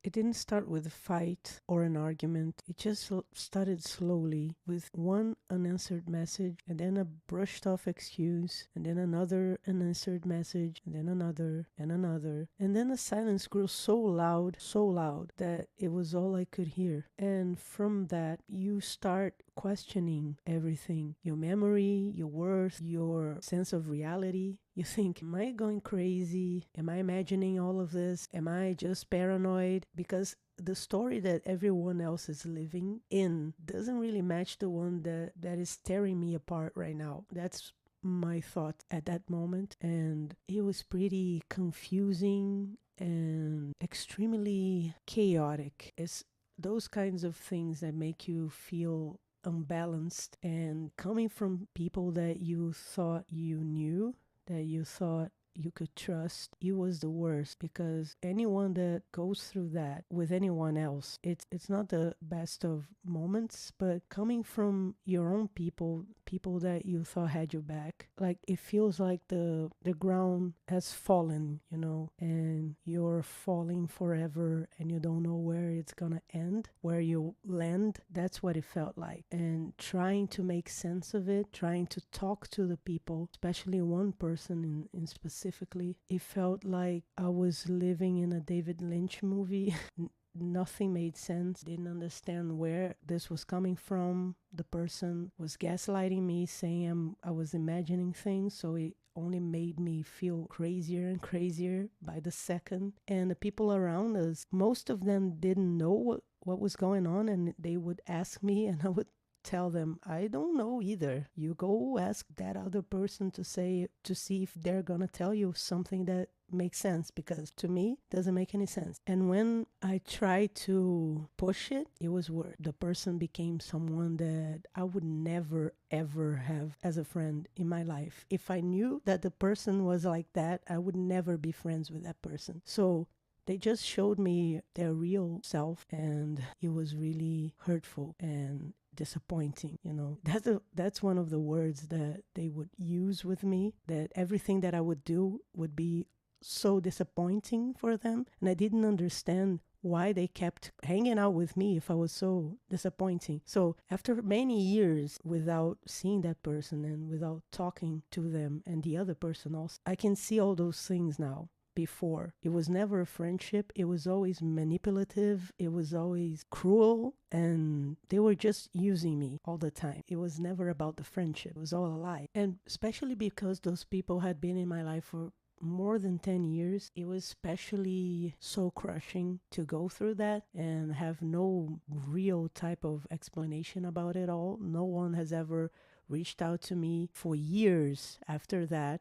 It didn't start with a fight or an argument. It just started slowly with one unanswered message, and then a brushed off excuse, and then another unanswered message, and then another and another. And then the silence grew so loud that it was all I could hear. And from that, you start questioning everything, your memory, your worth, your sense of reality. You think, am I going crazy? Am I imagining all of this? Am I just paranoid? Because the story that everyone else is living in doesn't really match the one that is tearing me apart right now. That's my thought at that moment. And it was pretty confusing and extremely chaotic. It's those kinds of things that make you feel unbalanced, and coming from people that you thought you knew, that you thought you could trust, it was the worst. Because anyone that goes through that with anyone else, it's not the best of moments. But coming from your own people that you thought had your back, like, it feels like the ground has fallen, and you're falling forever, and you don't know where it's gonna end, where you land. That's what it felt like. And trying to make sense of it, trying to talk to the people, especially one person in specifically, it felt like I was living in a David Lynch movie. Nothing made sense. Didn't understand where this was coming from. The person was gaslighting me, saying I was imagining things, so it only made me feel crazier and crazier by the second. And the people around us, most of them didn't know what was going on, and they would ask me, and I would tell them, I don't know either. You go ask that other person to see if they're gonna tell you something that makes sense, because to me doesn't make any sense. And when I tried to push it, it was worse. The person became someone that I would never ever have as a friend in my life. If I knew that the person was like that, I would never be friends with that person. So they just showed me their real self, and it was really hurtful and disappointing. That's one of the words that they would use with me, that everything that I would do would be so disappointing for them. And I didn't understand why they kept hanging out with me if I was so disappointing. So after many years without seeing that person and without talking to them, and the other person also, I can see all those things now. Before, it was never a friendship. It was always manipulative. It was always cruel, and they were just using me all the time. It was never about the friendship. It was all a lie. And especially because those people had been in my life for more than 10 years, it was especially so crushing to go through that and have no real type of explanation about it all. No one has ever reached out to me for years after that.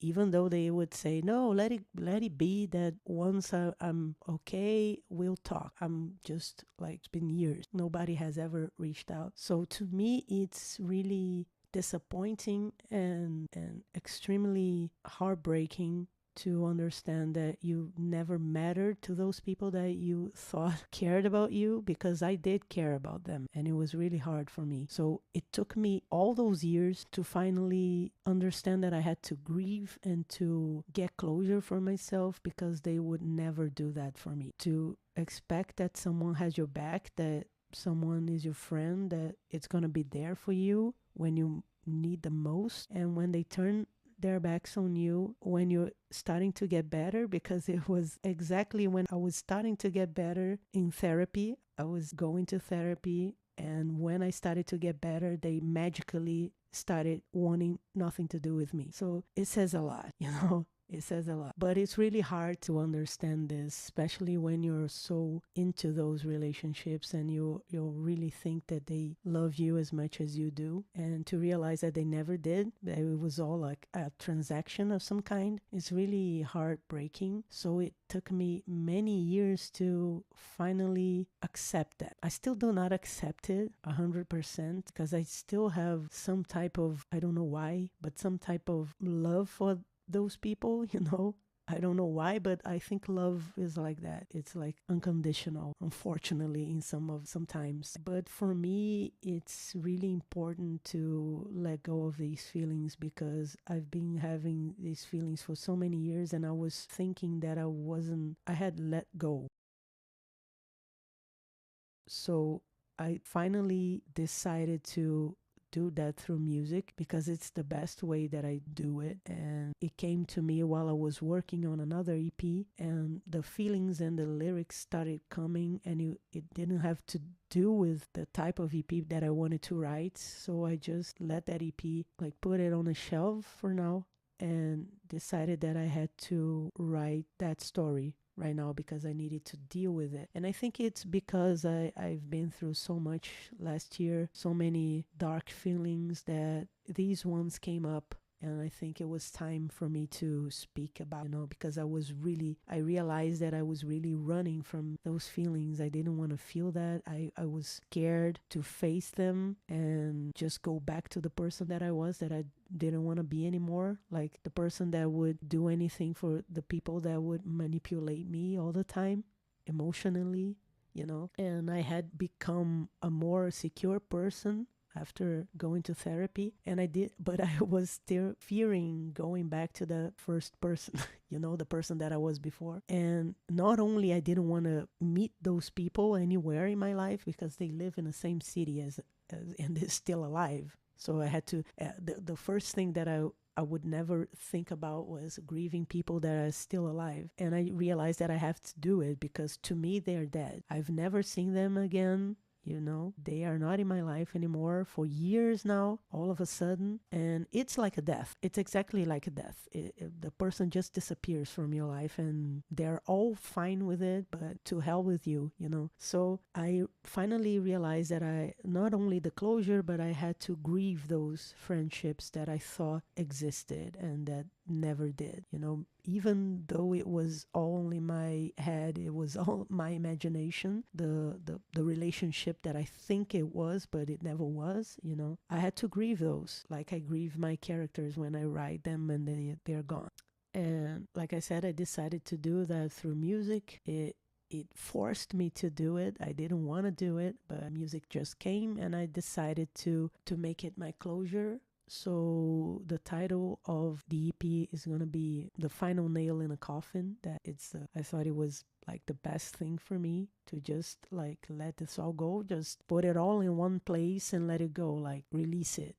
Even though they would say, no, let it be, that once I'm okay, we'll talk. I'm just like, it's been years. Nobody has ever reached out. So to me, it's really disappointing and extremely heartbreaking to understand that you never mattered to those people that you thought cared about you, because I did care about them, and it was really hard for me. So it took me all those years to finally understand that I had to grieve and to get closure for myself, because they would never do that for me. To expect that someone has your back, that someone is your friend, that it's going to be there for you when you need the most, and when they turn their backs on you when you're starting to get better, because it was exactly when I was starting to get better in therapy. I was going to therapy, and when I started to get better, they magically started wanting nothing to do with me. So it says a lot, It says a lot. But it's really hard to understand this, especially when you're so into those relationships and you really think that they love you as much as you do. And to realize that they never did, that it was all like a transaction of some kind, it's really heartbreaking. So it took me many years to finally accept that. I still do not accept it 100%, because I still have some type of, I don't know why, but some type of love for those people. I don't know why, but I think love is like that. It's like unconditional, unfortunately, sometimes. But for me, it's really important to let go of these feelings, because I've been having these feelings for so many years, and I was thinking that I had let go. So I finally decided to do that through music because it's the best way that I do it. And it came to me while I was working on another EP, and the feelings and the lyrics started coming, and it didn't have to do with the type of EP that I wanted to write. So I just let that EP, like, put it on a shelf for now, and decided that I had to write that story right now because I needed to deal with it. And I think it's because I've been through so much last year, so many dark feelings, that these ones came up. And I think it was time for me to speak about, because I realized that I was really running from those feelings. I didn't want to feel that. I was scared to face them and just go back to the person that I was, that I didn't want to be anymore. Like the person that would do anything for the people that would manipulate me all the time emotionally, And I had become a more secure person after going to therapy, and I did, but I was still fearing going back to the first person, the person that I was before. And not only I didn't want to meet those people anywhere in my life because they live in the same city as and they're still alive. So I had to, the first thing that I would never think about was grieving people that are still alive. And I realized that I have to do it because to me, they're dead. I've never seen them again. They are not in my life anymore for years now, all of a sudden. And it's like a death. It's exactly like a death. The person just disappears from your life and they're all fine with it, but to hell with you, So I finally realized that I, not only the closure, but I had to grieve those friendships that I thought existed and that never did, even though it was all in my head, it was all my imagination, the relationship that I think it was, but it never was, I had to grieve those, like I grieve my characters when I write them and they're gone. And like I said, I decided to do that through music. It forced me to do it. I didn't want to do it, but music just came and I decided to make it my closure. So the title of the EP is going to be The Final Nail in a Coffin. I thought it was like the best thing for me to just like let this all go, just put it all in one place and let it go, like release it,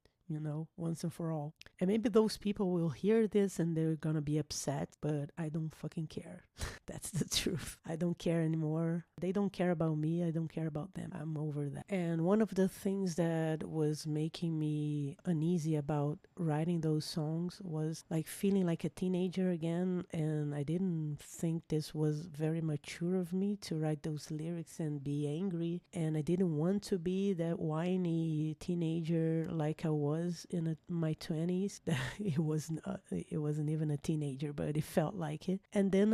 once and for all. And maybe those people will hear this and they're gonna be upset, but I don't fucking care. That's the truth. I don't care anymore. They don't care about me. I don't care about them. I'm over that. And one of the things that was making me uneasy about writing those songs was like feeling like a teenager again. And I didn't think this was very mature of me to write those lyrics and be angry. And I didn't want to be that whiny teenager like I was in my 20s. It wasn't even a teenager, but it felt like it. And then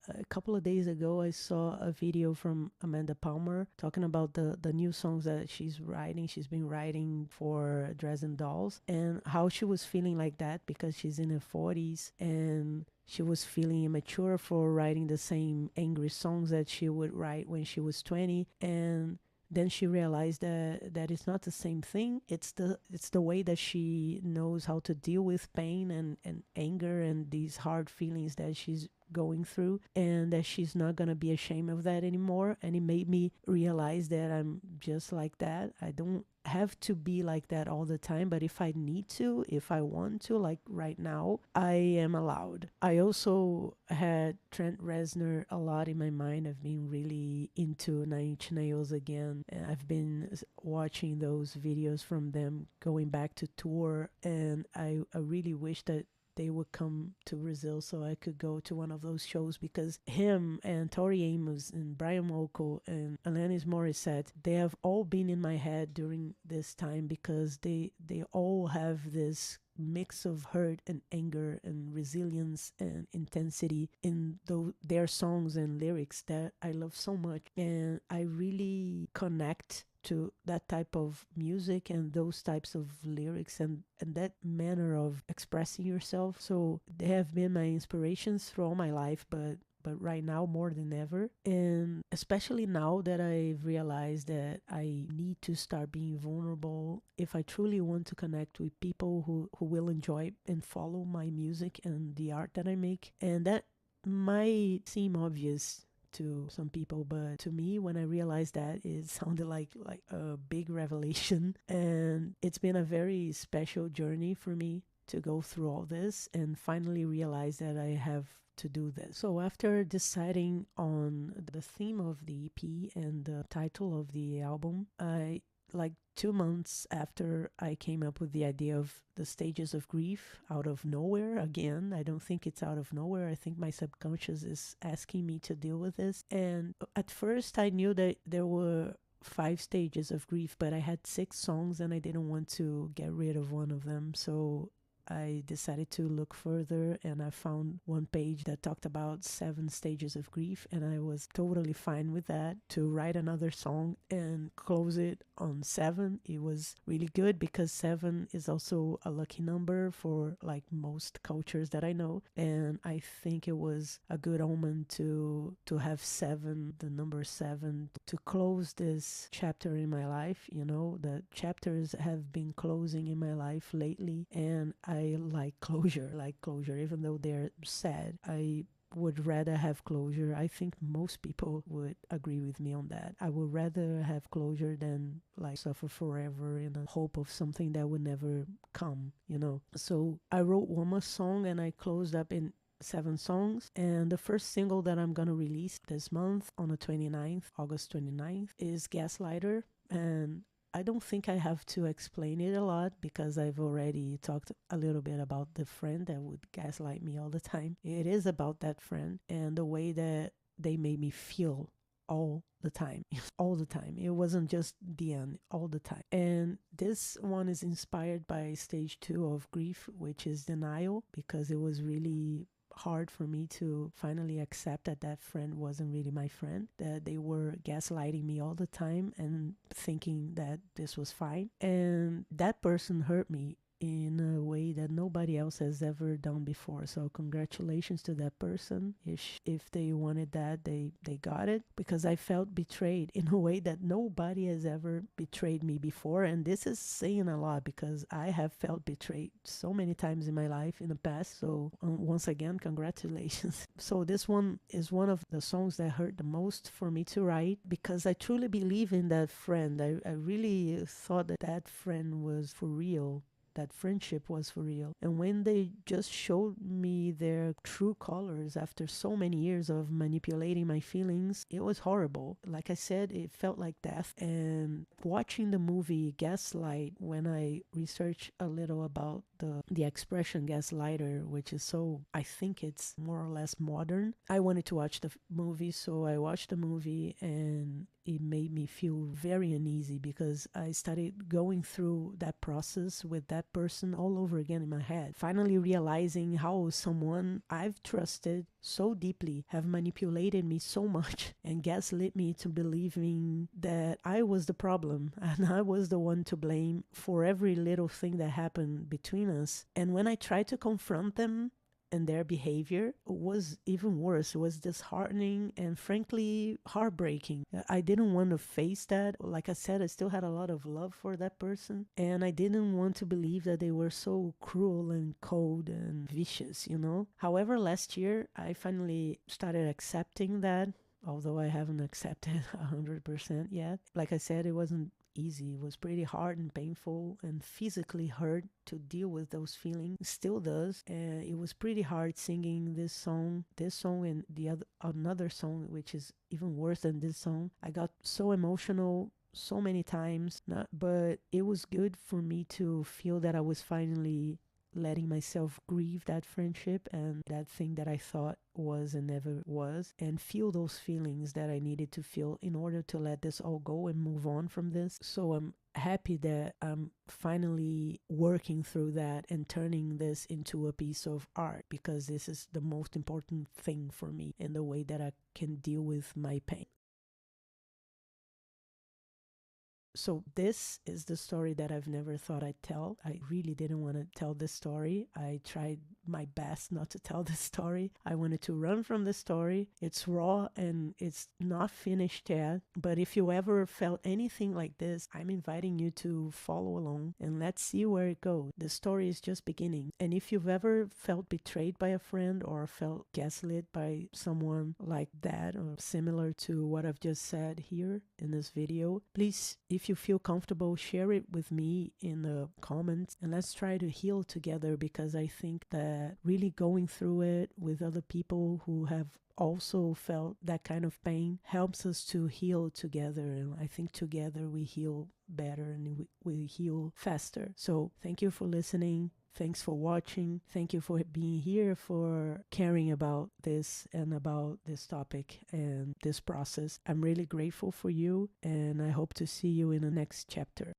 a couple of days ago, I saw a video from Amanda Palmer talking about the new songs that she's writing. She's been writing for Dresden Dolls, and how she was feeling like that because she's in her 40s and she was feeling immature for writing the same angry songs that she would write when she was 20. And then she realized that it's not the same thing. It's the way that she knows how to deal with pain and anger and these hard feelings that she's going through, and that she's not going to be ashamed of that anymore. And it made me realize that I'm just like that. I don't have to be like that all the time, but if I need to, if I want to, like right now, I am allowed. I also had Trent Reznor a lot in my mind. I've been really into Nine Inch Nails again. I've been watching those videos from them going back to tour, and I really wish that they would come to Brazil so I could go to one of those shows, because him and Tori Amos and Brian Molko and Alanis Morissette, they have all been in my head during this time, because they all have this mix of hurt and anger and resilience and intensity in their songs and lyrics that I love so much. And I really connect to that type of music and those types of lyrics and that manner of expressing yourself. So they have been my inspirations through all my life, but right now more than ever. And especially now that I've realized that I need to start being vulnerable if I truly want to connect with people who will enjoy and follow my music and the art that I make. And that might seem obvious to some people, but to me, when I realized that, it sounded like a big revelation. And it's been a very special journey for me to go through all this and finally realize that I have to do this. So after deciding on the theme of the EP and the title of the album, I, like 2 months after I came up with the idea of the stages of grief, out of nowhere again. I don't think it's out of nowhere. I think my subconscious is asking me to deal with this. And at first I knew that there were 5 stages of grief, but I had 6 songs and I didn't want to get rid of one of them. So I decided to look further, and I found one page that talked about 7 stages of grief, and I was totally fine with that, to write another song and close it on 7. It was really good because 7 is also a lucky number for like most cultures that I know, and I think it was a good omen to have 7, the number 7, to close this chapter in my life. You know, the chapters have been closing in my life lately, and I like closure, even though they're sad. I would rather have closure. I think most people would agree with me on that. I would rather have closure than like suffer forever in the hope of something that would never come, you know. So I wrote one more song and I closed up in 7 songs, and the first single that I'm gonna release this month on the 29th, August 29th, is Gaslighter. And I don't think I have to explain it a lot because I've already talked a little bit about the friend that would gaslight me all the time. It is about that friend and the way that they made me feel all the time. All the time. It wasn't just the end, all the time. And this one is inspired by stage 2 of grief, which is denial, because it was really hard for me to finally accept that that friend wasn't really my friend, that they were gaslighting me all the time and thinking that this was fine. And that person hurt me in a way that nobody else has ever done before. So congratulations to that person. If they wanted that, they got it, because I felt betrayed in a way that nobody has ever betrayed me before. And this is saying a lot because I have felt betrayed so many times in my life in the past. So once again, congratulations. So this one is one of the songs that hurt the most for me to write, because I truly believe in that friend. I really thought that that friend was for real, that friendship was for real. And when they just showed me their true colors after so many years of manipulating my feelings, it was horrible. Like I said, it felt like death. And watching the movie Gaslight, when I researched a little about the expression gaslighter, which is so, I think it's more or less modern, I wanted to watch the movie, so I watched the movie, and it made me feel very uneasy because I started going through that process with that person all over again in my head, finally realizing how someone I've trusted so deeply have manipulated me so much and gaslit me to believing that I was the problem and I was the one to blame for every little thing that happened between us. And when I tried to confront them and their behavior, was even worse. It was disheartening and frankly heartbreaking. I didn't want to face that. Like I said, I still had a lot of love for that person, and I didn't want to believe that they were so cruel and cold and vicious, you know. However, last year I finally started accepting that, although I haven't accepted 100% yet. Like I said, it wasn't easy. It was pretty hard and painful and physically hurt to deal with those feelings. It still does. And it was pretty hard singing this song and the other another song, which is even worse than this song. I got so emotional so many times, but it was good for me to feel that I was finally letting myself grieve that friendship and that thing that I thought was and never was, and feel those feelings that I needed to feel in order to let this all go and move on from this. So I'm happy that I'm finally working through that and turning this into a piece of art, because this is the most important thing for me in the way that I can deal with my pain. So this is the story that I've never thought I'd tell. I really didn't want to tell this story. I tried my best not to tell this story. I wanted to run from the story. It's raw and it's not finished yet. But if you ever felt anything like this, I'm inviting you to follow along and let's see where it goes. The story is just beginning. And if you've ever felt betrayed by a friend or felt gaslit by someone like that or similar to what I've just said here in this video, please, if you feel comfortable, share it with me in the comments and let's try to heal together, because I think that really going through it with other people who have also felt that kind of pain helps us to heal together. And I think together we heal better and we heal faster. So thank you for listening. Thanks for watching. Thank you for being here, for caring about this and about this topic and this process. I'm really grateful for you, and I hope to see you in the next chapter.